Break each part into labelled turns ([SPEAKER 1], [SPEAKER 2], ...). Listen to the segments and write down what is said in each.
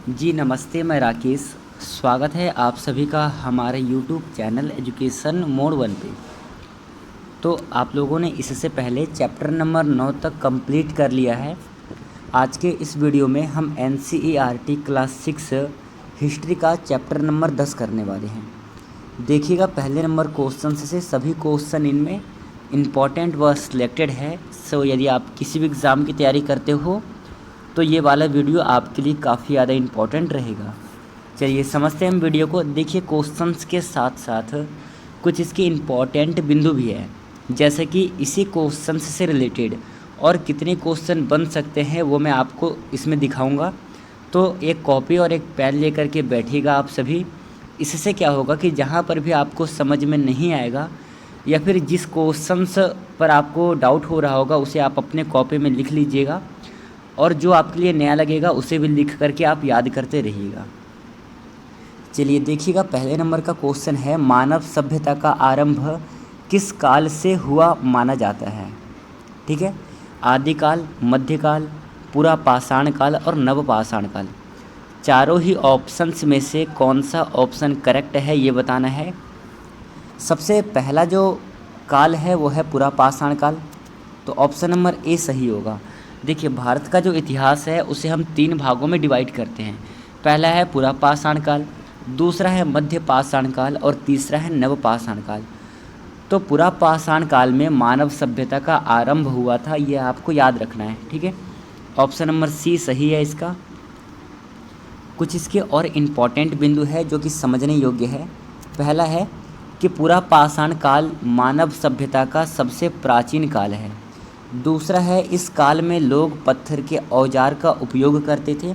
[SPEAKER 1] जी नमस्ते, मैं राकेश। स्वागत है आप सभी का हमारे यूट्यूब चैनल एजुकेशन मोड 1 पे। तो आप लोगों ने इससे पहले चैप्टर नंबर 9 तक कंप्लीट कर लिया है। आज के इस वीडियो में हम NCERT क्लास 6 हिस्ट्री का चैप्टर नंबर 10 करने वाले हैं। देखिएगा, पहले नंबर क्वेश्चन से सभी क्वेश्चन इनमें इम्पॉर्टेंट व सिलेक्टेड है। सो यदि आप किसी भी एग्ज़ाम की तैयारी करते हो तो ये वाला वीडियो आपके लिए काफ़ी ज़्यादा इम्पोर्टेंट रहेगा। चलिए समझते हैं हम वीडियो को। देखिए, क्वेश्चंस के साथ साथ कुछ इसके इम्पॉर्टेंट बिंदु भी है, जैसे कि इसी क्वेश्चन से रिलेटेड और कितने क्वेश्चन बन सकते हैं वो मैं आपको इसमें दिखाऊंगा। तो एक कॉपी और एक पेन लेकर के बैठिएगा आप सभी। इससे क्या होगा कि जहाँ पर भी आपको समझ में नहीं आएगा या फिर जिस क्वेश्चंस पर आपको डाउट हो रहा होगा उसे आप अपने कॉपी में लिख लीजिएगा, और जो आपके लिए नया लगेगा उसे भी लिख करके आप याद करते रहिएगा। चलिए देखिएगा, पहले नंबर का क्वेश्चन है, मानव सभ्यता का आरंभ किस काल से हुआ माना जाता है? ठीक है, आदिकाल, मध्यकाल, पूरा पाषाण काल और नवपाषाण काल। चारों ही ऑप्शंस में से कौन सा ऑप्शन करेक्ट है ये बताना है। सबसे पहला जो काल है वो है पूरा पाषाण काल, तो ऑप्शन नंबर ए सही होगा। देखिए, भारत का जो इतिहास है उसे हम 3 भागों में डिवाइड करते हैं। पहला है पूरा पाषाण काल, दूसरा है मध्य पाषाण काल और तीसरा है नवपाषाण काल। तो पूरा पाषाण काल में मानव सभ्यता का आरंभ हुआ था, ये आपको याद रखना है। ठीक है, ऑप्शन नंबर सी सही है इसका। कुछ इसके और इम्पॉर्टेंट बिंदु है जो कि समझने योग्य है। पहला है कि पूरा पाषाण काल मानव सभ्यता का सबसे प्राचीन काल है। दूसरा है, इस काल में लोग पत्थर के औजार का उपयोग करते थे,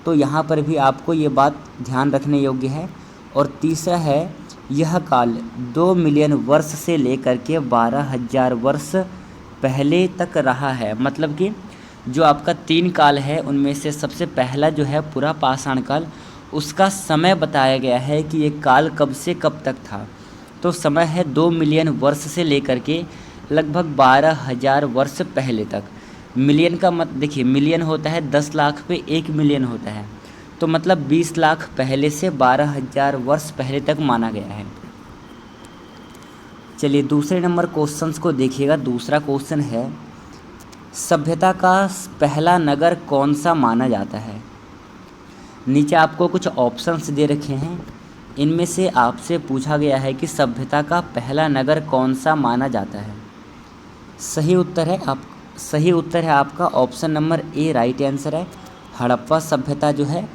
[SPEAKER 1] तो यहाँ पर भी आपको ये बात ध्यान रखने योग्य है। और तीसरा है, यह काल 2 मिलियन वर्ष से लेकर के 12,000 वर्ष पहले तक रहा है। मतलब कि जो आपका 3 काल है उनमें से सबसे पहला जो है पूरा पाषाण काल, उसका समय बताया गया है कि ये काल कब से कब तक था। तो समय है 2 मिलियन वर्ष से लेकर के लगभग 12,000 वर्ष पहले तक। मिलियन का मत देखिए, मिलियन होता है 10 लाख पे 1 मिलियन होता है, तो मतलब 20 लाख पहले से 12,000 वर्ष पहले तक माना गया है। चलिए दूसरे नंबर क्वेश्चंस को देखिएगा। दूसरा क्वेश्चन है, सभ्यता का पहला नगर कौन सा माना जाता है? नीचे आपको कुछ ऑप्शंस दे रखे हैं, इनमें से आपसे पूछा गया है कि सभ्यता का पहला नगर कौन सा माना जाता है। सही उत्तर है आपका option number A right answer है। हड़प्पा सभ्यता जो है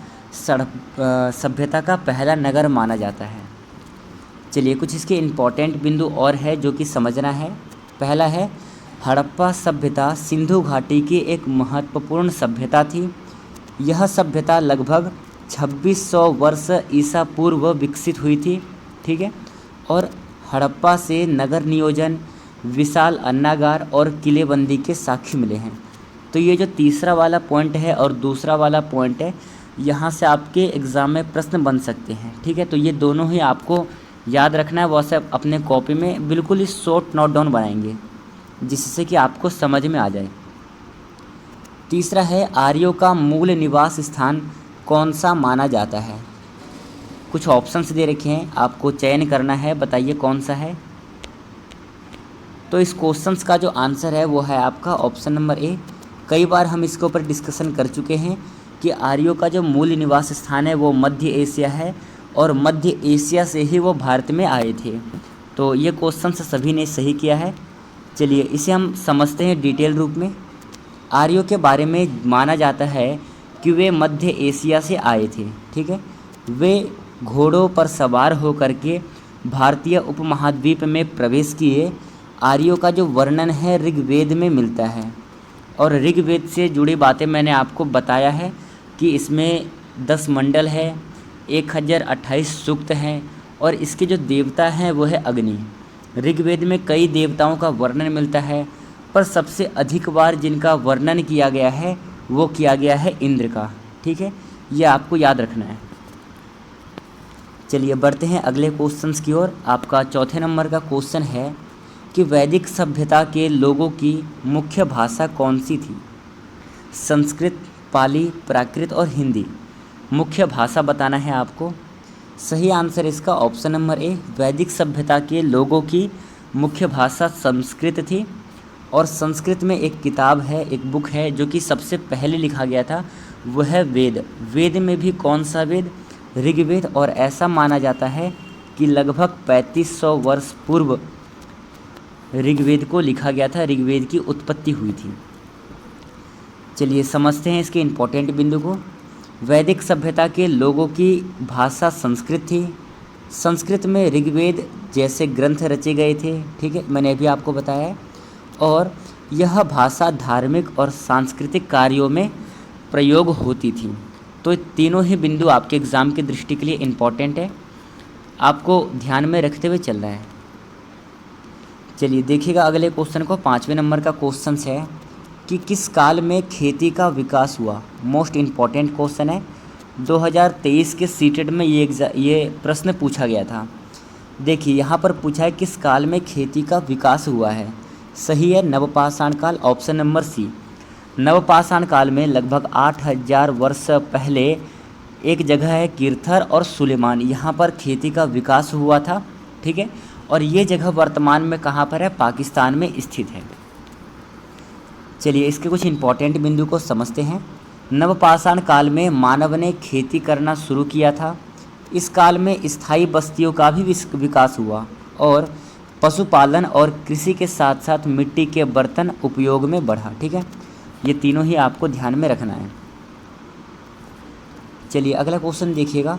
[SPEAKER 1] सभ्यता का पहला नगर माना जाता है। चलिए कुछ इसके इम्पॉर्टेंट बिंदु और है जो कि समझना है। पहला है, हड़प्पा सभ्यता सिंधु घाटी की एक महत्वपूर्ण सभ्यता थी। यह सभ्यता लगभग 2600 वर्ष ईसा पूर्व विकसित हुई थी। ठीक है, और हड़प्पा से नगर नियोजन, विशाल अन्नागार और किलेबंदी के साक्ष्य मिले हैं। तो ये जो तीसरा वाला पॉइंट है और दूसरा वाला पॉइंट है, यहाँ से आपके एग्ज़ाम में प्रश्न बन सकते हैं। ठीक है, तो ये दोनों ही आपको याद रखना है। वैसे अपने कॉपी में बिल्कुल ही शॉर्ट नोट डाउन बनाएंगे जिससे कि आपको समझ में आ जाए। तीसरा है, आर्यों का मूल निवास स्थान कौन सा माना जाता है? कुछ ऑप्शंस दे रखे हैं, आपको चयन करना है, बताइए कौन सा है। तो इस क्वेश्चंस का जो आंसर है वो है आपका ऑप्शन नंबर ए। कई बार हम इसके ऊपर डिस्कशन कर चुके हैं कि आर्यों का जो मूल निवास स्थान है वो मध्य एशिया है, और मध्य एशिया से ही वो भारत में आए थे। तो ये क्वेश्चन सभी ने सही किया है। चलिए इसे हम समझते हैं डिटेल रूप में। आर्यों के बारे में माना जाता है कि वे मध्य एशिया से आए थे। ठीक है, वे घोड़ों पर सवार होकर के भारतीय उपमहाद्वीप में प्रवेश किए। आर्यों का जो वर्णन है ऋग्वेद में मिलता है, और ऋग्वेद से जुड़ी बातें मैंने आपको बताया है कि इसमें 10 मंडल है, 1028 सूक्त हैं, और इसके जो देवता हैं वो है अग्नि। ऋग्वेद में कई देवताओं का वर्णन मिलता है, पर सबसे अधिक बार जिनका वर्णन किया गया है वो किया गया है इंद्र का। ठीक है, ये आपको याद रखना है। चलिए बढ़ते हैं अगले क्वेश्चंस की ओर। आपका चौथे नंबर का क्वेश्चन है कि वैदिक सभ्यता के लोगों की मुख्य भाषा कौन सी थी? संस्कृत, पाली, प्राकृत और हिंदी। मुख्य भाषा बताना है आपको। सही आंसर इसका ऑप्शन नंबर ए, वैदिक सभ्यता के लोगों की मुख्य भाषा संस्कृत थी। और संस्कृत में एक किताब है, एक बुक है जो कि सबसे पहले लिखा गया था, वह है वेद। वेद में भी कौन सा वेद? ऋग्वेद। और ऐसा माना जाता है कि लगभग 3500 वर्ष पूर्व ऋग्वेद को लिखा गया था, ऋग्वेद की उत्पत्ति हुई थी। चलिए समझते हैं इसके इम्पोर्टेंट बिंदु को। वैदिक सभ्यता के लोगों की भाषा संस्कृत थी। संस्कृत में ऋग्वेद जैसे ग्रंथ रचे गए थे, ठीक है, मैंने अभी आपको बताया है। और यह भाषा धार्मिक और सांस्कृतिक कार्यों में प्रयोग होती थी। तो तीनों ही बिंदु आपके एग्ज़ाम की दृष्टि के लिए इम्पोर्टेंट है, आपको ध्यान में रखते हुए चलना है। चलिए देखिएगा अगले क्वेश्चन को। 5वें नंबर का क्वेश्चन है कि किस काल में खेती का विकास हुआ। मोस्ट इम्पॉर्टेंट क्वेश्चन है, 2023 के सीटेट में ये प्रश्न पूछा गया था। देखिए यहाँ पर पूछा है किस काल में खेती का विकास हुआ है। सही है नवपाषाण काल, ऑप्शन नंबर सी। नवपाषाण काल में लगभग 8000 वर्ष पहले एक जगह है किरथर और सुलेमान, यहाँ पर खेती का विकास हुआ था, ठीक है। और ये जगह वर्तमान में कहाँ पर है? पाकिस्तान में स्थित है। चलिए इसके कुछ इम्पोर्टेंट बिंदु को समझते हैं। नवपाषाण काल में मानव ने खेती करना शुरू किया था। इस काल में स्थायी बस्तियों का भी विकास हुआ और पशुपालन और कृषि के साथ साथ मिट्टी के बर्तन उपयोग में बढ़ा, ठीक है। ये तीनों ही आपको ध्यान में रखना है। चलिए अगला क्वेश्चन देखिएगा।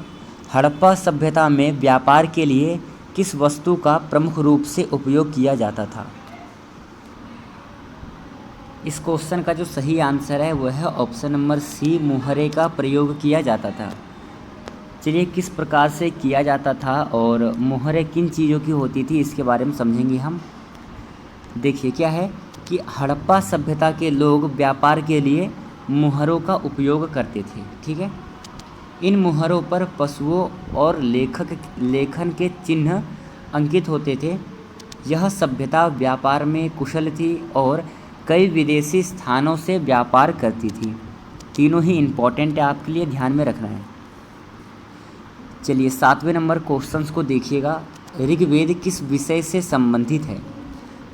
[SPEAKER 1] हड़प्पा सभ्यता में व्यापार के लिए किस वस्तु का प्रमुख रूप से उपयोग किया जाता था? इस क्वेश्चन का जो सही आंसर है वह है ऑप्शन नंबर सी, मुहरे का प्रयोग किया जाता था। चलिए किस प्रकार से किया जाता था और मुहरे किन चीज़ों की होती थी इसके बारे में समझेंगे हम। देखिए क्या है कि हड़प्पा सभ्यता के लोग व्यापार के लिए मुहरों का उपयोग करते थे, ठीक है। इन मुहरों पर पशुओं और लेखन के चिन्ह अंकित होते थे। यह सभ्यता व्यापार में कुशल थी और कई विदेशी स्थानों से व्यापार करती थी। तीनों ही इम्पोर्टेंट है, आपके लिए ध्यान में रखना है। चलिए 7वें नंबर क्वेश्चंस को देखिएगा। ऋग्वेद किस विषय से संबंधित है?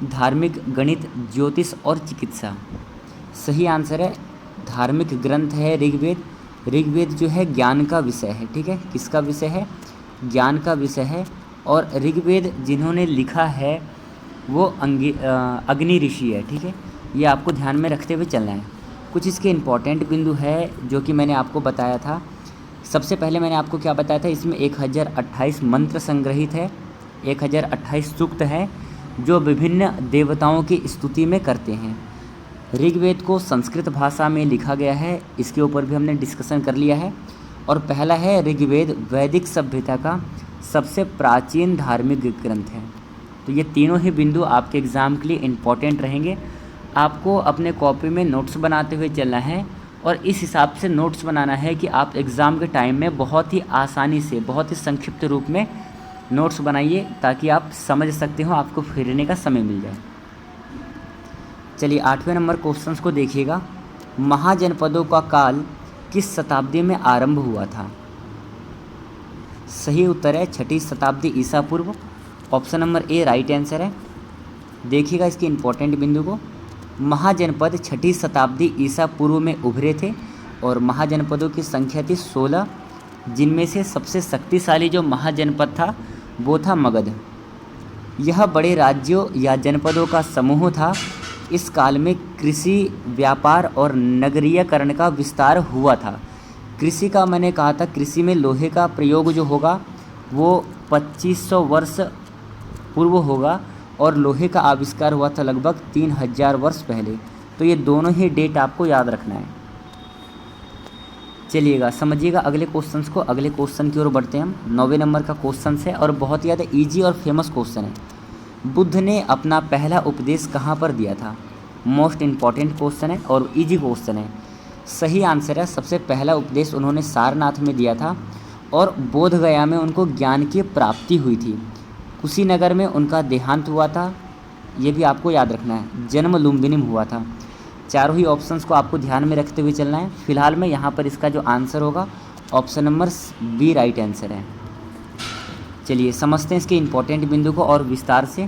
[SPEAKER 1] धार्मिक, गणित, ज्योतिष और चिकित्सा। सही आंसर है धार्मिक ग्रंथ है ऋग्वेद। ऋग्वेद जो है ज्ञान का विषय है, ठीक है। किसका विषय है? ज्ञान का विषय है। और ऋग्वेद जिन्होंने लिखा है वो अग्नि ऋषि है, ठीक है। ये आपको ध्यान में रखते हुए चलना है। कुछ इसके इम्पॉर्टेंट बिंदु है जो कि मैंने आपको बताया था। सबसे पहले मैंने आपको क्या बताया था, इसमें 1028 मंत्र संग्रहित है, 1028 सूक्त है जो विभिन्न देवताओं की स्तुति में करते हैं। ऋग्वेद को संस्कृत भाषा में लिखा गया है, इसके ऊपर भी हमने डिस्कशन कर लिया है। और पहला है ऋग्वेद वैदिक सभ्यता का सबसे प्राचीन धार्मिक ग्रंथ है। तो ये तीनों ही बिंदु आपके एग्ज़ाम के लिए इम्पॉर्टेंट रहेंगे। आपको अपने कॉपी में नोट्स बनाते हुए चलना है और इस हिसाब से नोट्स बनाना है कि आप एग्ज़ाम के टाइम में बहुत ही आसानी से, बहुत ही संक्षिप्त रूप में नोट्स बनाइए ताकि आप समझ सकते हो, आपको फिरने का समय मिल जाए। चलिए 8वें नंबर क्वेश्चंस को देखिएगा। महाजनपदों का काल किस शताब्दी में आरंभ हुआ था? सही उत्तर है 6ठी शताब्दी ईसा पूर्व, option number A right answer है। देखिएगा इसके इम्पोर्टेंट बिंदु को। महाजनपद 6ठी शताब्दी ईसा पूर्व में उभरे थे और महाजनपदों की संख्या थी 16, जिनमें से सबसे शक्तिशाली जो महाजनपद था वो था मगध। यह बड़े राज्यों या जनपदों का समूह था। इस काल में कृषि, व्यापार और नगरीयकरण का विस्तार हुआ था। कृषि का मैंने कहा था, कृषि में लोहे का प्रयोग जो होगा वो 2500 वर्ष पूर्व होगा और लोहे का आविष्कार हुआ था लगभग 3000 वर्ष पहले। तो ये दोनों ही डेट आपको याद रखना है। चलिएगा समझिएगा अगले क्वेश्चंस को। अगले क्वेश्चन की ओर बढ़ते हैं हम। 9वें नंबर का क्वेश्चन है और बहुत ज़्यादा इजी और फेमस क्वेश्चन है। बुद्ध ने अपना पहला उपदेश कहाँ पर दिया था? मोस्ट इम्पॉर्टेंट क्वेश्चन है और इजी क्वेश्चन है। सही आंसर है सबसे पहला उपदेश उन्होंने सारनाथ में दिया था और बोध गया में उनको ज्ञान की प्राप्ति हुई थी। कुशीनगर में उनका देहांत हुआ था, ये भी आपको याद रखना है। जन्म लुम्बिनी में हुआ था। चारों ही ऑप्शंस को आपको ध्यान में रखते हुए चलना है। फिलहाल में यहाँ पर इसका जो आंसर होगा option number B right answer है। चलिए समझते हैं इसके इम्पोर्टेंट बिंदु को और विस्तार से।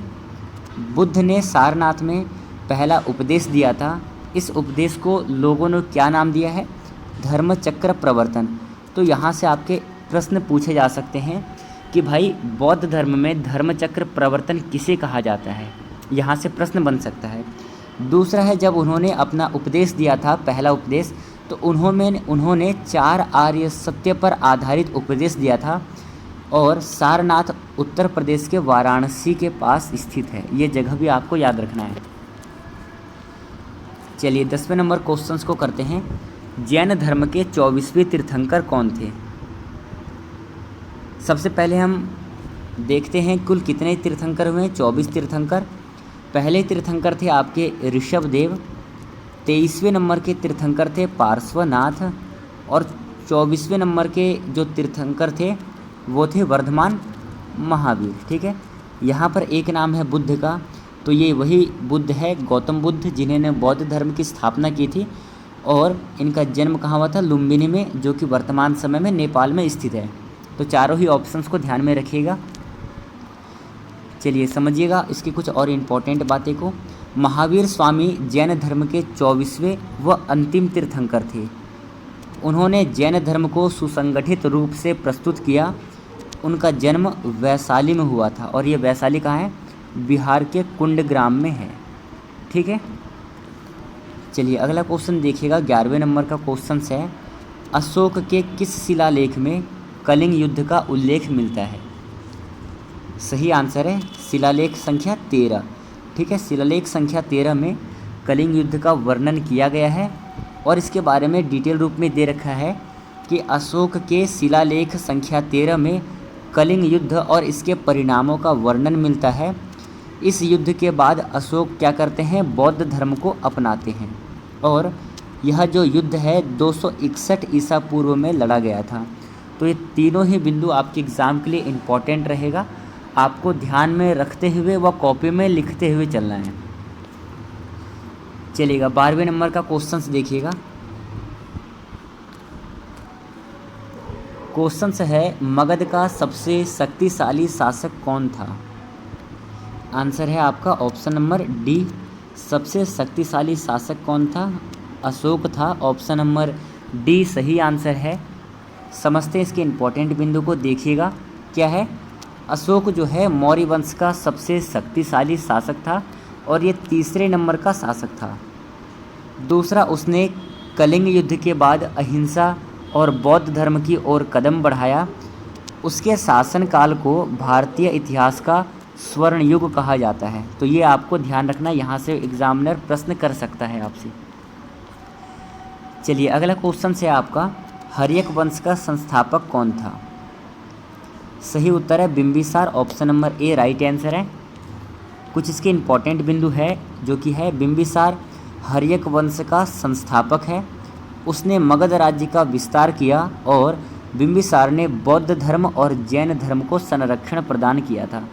[SPEAKER 1] बुद्ध ने सारनाथ में पहला उपदेश दिया था। इस उपदेश को लोगों ने क्या नाम दिया है? धर्मचक्र प्रवर्तन। तो यहाँ से आपके प्रश्न पूछे जा सकते हैं कि भाई बौद्ध धर्म में धर्मचक्र प्रवर्तन किसे कहा जाता है, यहाँ से प्रश्न बन सकता है। दूसरा है, जब उन्होंने अपना उपदेश दिया था, पहला उपदेश, तो उन्होंने 4 आर्य सत्य पर आधारित उपदेश दिया था और सारनाथ उत्तर प्रदेश के वाराणसी के पास स्थित है। ये जगह भी आपको याद रखना है। चलिए 10वें नंबर क्वेश्चंस को करते हैं। जैन धर्म के 24वें तीर्थंकर कौन थे? सबसे पहले हम देखते हैं कुल कितने तीर्थंकर हुए हैं। 24 तीर्थंकर। पहले तीर्थंकर थे आपके ऋषभदेव। 23वें नंबर के तीर्थंकर थे पार्श्वनाथ और 24वें नंबर के जो तीर्थंकर थे वो थे वर्धमान महावीर। ठीक है, यहाँ पर एक नाम है बुद्ध का, तो ये वही बुद्ध है, गौतम बुद्ध, जिन्होंने बौद्ध धर्म की स्थापना की थी और इनका जन्म कहाँ हुआ था? लुम्बिनी में, जो कि वर्तमान समय में नेपाल में स्थित है। तो चारों ही ऑप्शंस को ध्यान में रखिएगा। चलिए समझिएगा इसकी कुछ और इम्पोर्टेंट बातें को। महावीर स्वामी जैन धर्म के 24वें व अंतिम तीर्थंकर थे। उन्होंने जैन धर्म को सुसंगठित रूप से प्रस्तुत किया। उनका जन्म वैशाली में हुआ था और ये वैशाली कहाँ है? बिहार के कुंडग्राम में है। ठीक है, चलिए अगला क्वेश्चन देखिएगा। 11वें नंबर का क्वेश्चन है, अशोक के किस शिलालेख में कलिंग युद्ध का उल्लेख मिलता है? सही आंसर है शिलालेख संख्या 13। ठीक है, शिलालेख संख्या 13 में कलिंग युद्ध का वर्णन किया गया है और इसके बारे में डिटेल रूप में दे रखा है कि अशोक के शिलालेख संख्या 13 में कलिंग युद्ध और इसके परिणामों का वर्णन मिलता है। इस युद्ध के बाद अशोक क्या करते हैं? बौद्ध धर्म को अपनाते हैं और यह जो युद्ध है 261 ईसा पूर्व में लड़ा गया था। तो ये तीनों ही बिंदु आपके एग्ज़ाम के लिए इम्पॉर्टेंट रहेगा, आपको ध्यान में रखते हुए व कॉपी में लिखते हुए चलना है। चलिएगा 12वें नंबर का क्वेश्चन देखिएगा। क्वेश्चन है, मगध का सबसे शक्तिशाली शासक कौन था? आंसर है आपका ऑप्शन नंबर डी। सबसे शक्तिशाली शासक कौन था? अशोक था। ऑप्शन नंबर डी सही आंसर है। समझते हैं इसके इम्पोर्टेंट बिंदु को, देखिएगा क्या है। अशोक जो है मौर्य वंश का सबसे शक्तिशाली शासक था और ये 3रे नंबर का शासक था। दूसरा, उसने कलिंग युद्ध के बाद अहिंसा और बौद्ध धर्म की ओर कदम बढ़ाया। उसके शासनकाल को भारतीय इतिहास का स्वर्ण युग कहा जाता है। तो ये आपको ध्यान रखना, यहाँ से एग्जामिनर प्रश्न कर सकता है आपसे। चलिए अगला क्वेश्चन है आपका, हर्यक वंश का संस्थापक कौन था? सही उत्तर है Bimbisara. Option number A right answer है। कुछ इसके इम्पोर्टेंट बिंदु है जो कि है, बिंबिसार हर्यक वंश का संस्थापक है। उसने मगध राज्य का विस्तार किया और बिंबिसार ने बौद्ध धर्म और जैन धर्म को संरक्षण प्रदान किया था।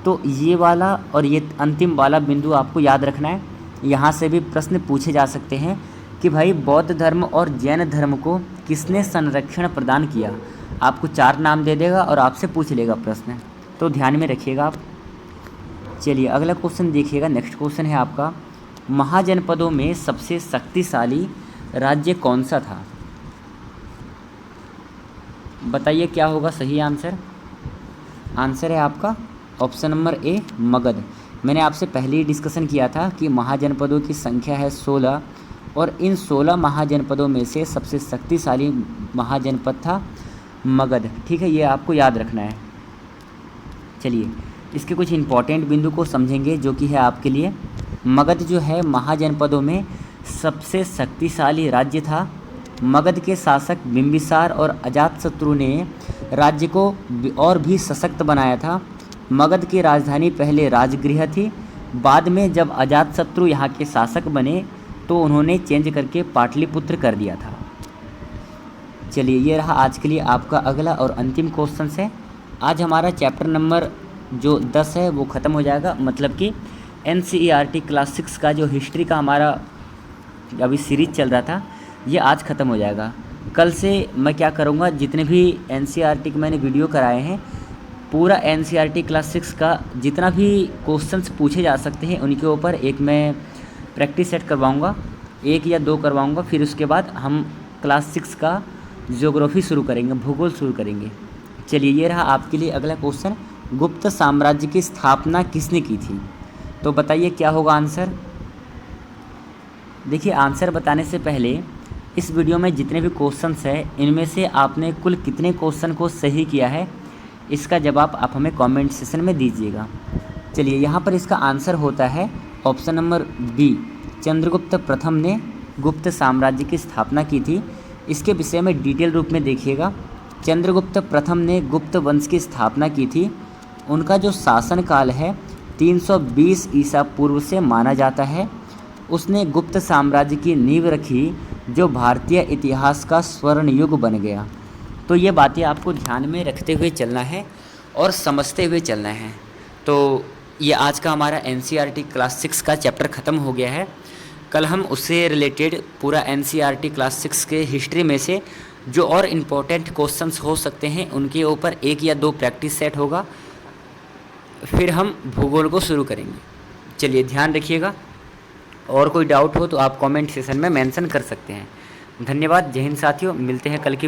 [SPEAKER 1] तो ये वाला और ये अंतिम वाला बिंदु आपको याद रखना है। यहाँ से भी प्रश्न पूछे जा सकते हैं कि भाई बौद्ध धर्म और जैन धर्म को किसने संरक्षण प्रदान किया? आपको 4 नाम दे देगा और आपसे पूछ लेगा प्रश्न, तो ध्यान में रखिएगा आप। चलिए अगला क्वेश्चन देखिएगा। नेक्स्ट क्वेश्चन है आपका, महाजनपदों में सबसे शक्तिशाली राज्य कौन सा था? बताइए क्या होगा सही आंसर? आंसर है आपका ऑप्शन नंबर ए मगध। मैंने आपसे पहले ही डिस्कशन किया था कि महाजनपदों की संख्या है 16 और इन 16 महाजनपदों में से सबसे शक्तिशाली महाजनपद था मगध। ठीक है, ये आपको याद रखना है। चलिए इसके कुछ इम्पॉर्टेंट बिंदु को समझेंगे जो कि है आपके लिए। मगध जो है महाजनपदों में सबसे शक्तिशाली राज्य था। मगध के शासक बिंबिसार और अजातशत्रु ने राज्य को और भी सशक्त बनाया था। मगध की राजधानी पहले राजगृह थी, बाद में जब अजातशत्रु यहाँ के शासक बने तो उन्होंने चेंज करके पाटलिपुत्र कर दिया था। चलिए ये रहा आज के लिए आपका अगला और अंतिम क्वेश्चन है। आज हमारा चैप्टर नंबर जो 10 है वो ख़त्म हो जाएगा, मतलब कि NCERT क्लास 6 का जो हिस्ट्री का हमारा अभी सीरीज चल रहा था ये आज ख़त्म हो जाएगा। कल से मैं क्या करूँगा, जितने भी एनसीईआरटी के मैंने वीडियो कराए हैं, पूरा एनसीईआरटी क्लास 6 का जितना भी क्वेश्चंस पूछे जा सकते हैं उनके ऊपर एक मैं प्रैक्टिस सेट करवाऊँगा, 1 या 2 करवाऊँगा। फिर उसके बाद हम क्लास 6 का ज्योग्राफी शुरू करेंगे, भूगोल शुरू करेंगे। चलिए, ये रहा आपके लिए अगला क्वेश्चन। गुप्त साम्राज्य की स्थापना किसने की थी? तो बताइए क्या होगा आंसर। देखिए, आंसर बताने से पहले इस वीडियो में जितने भी क्वेश्चंस हैं, इनमें से आपने कुल कितने क्वेश्चन को सही किया है, इसका जवाब आप हमें कमेंट सेशन में दीजिएगा। चलिए, यहाँ पर इसका आंसर होता है ऑप्शन नंबर बी, चंद्रगुप्त प्रथम ने गुप्त साम्राज्य की स्थापना की थी। इसके विषय में डिटेल रूप में देखिएगा। चंद्रगुप्त प्रथम ने गुप्त वंश की स्थापना की थी। उनका जो शासनकाल है 320 ईसा पूर्व से माना जाता है। उसने गुप्त साम्राज्य की नींव रखी, जो भारतीय इतिहास का स्वर्ण युग बन गया। तो ये बातें आपको ध्यान में रखते हुए चलना है और समझते हुए चलना है। तो ये आज का हमारा एनसीईआरटी क्लास 6 का चैप्टर ख़त्म हो गया है। कल हम उससे रिलेटेड पूरा एनसीईआरटी क्लास 6 के हिस्ट्री में से जो और इम्पोर्टेंट क्वेश्चंस हो सकते हैं उनके ऊपर 1 या 2 प्रैक्टिस सेट होगा। फिर हम भूगोल को शुरू करेंगे। चलिए, ध्यान रखिएगा। और कोई डाउट हो तो आप कमेंट सेशन में मेंशन कर सकते हैं। धन्यवाद। जय हिंद साथियों, मिलते हैं कल की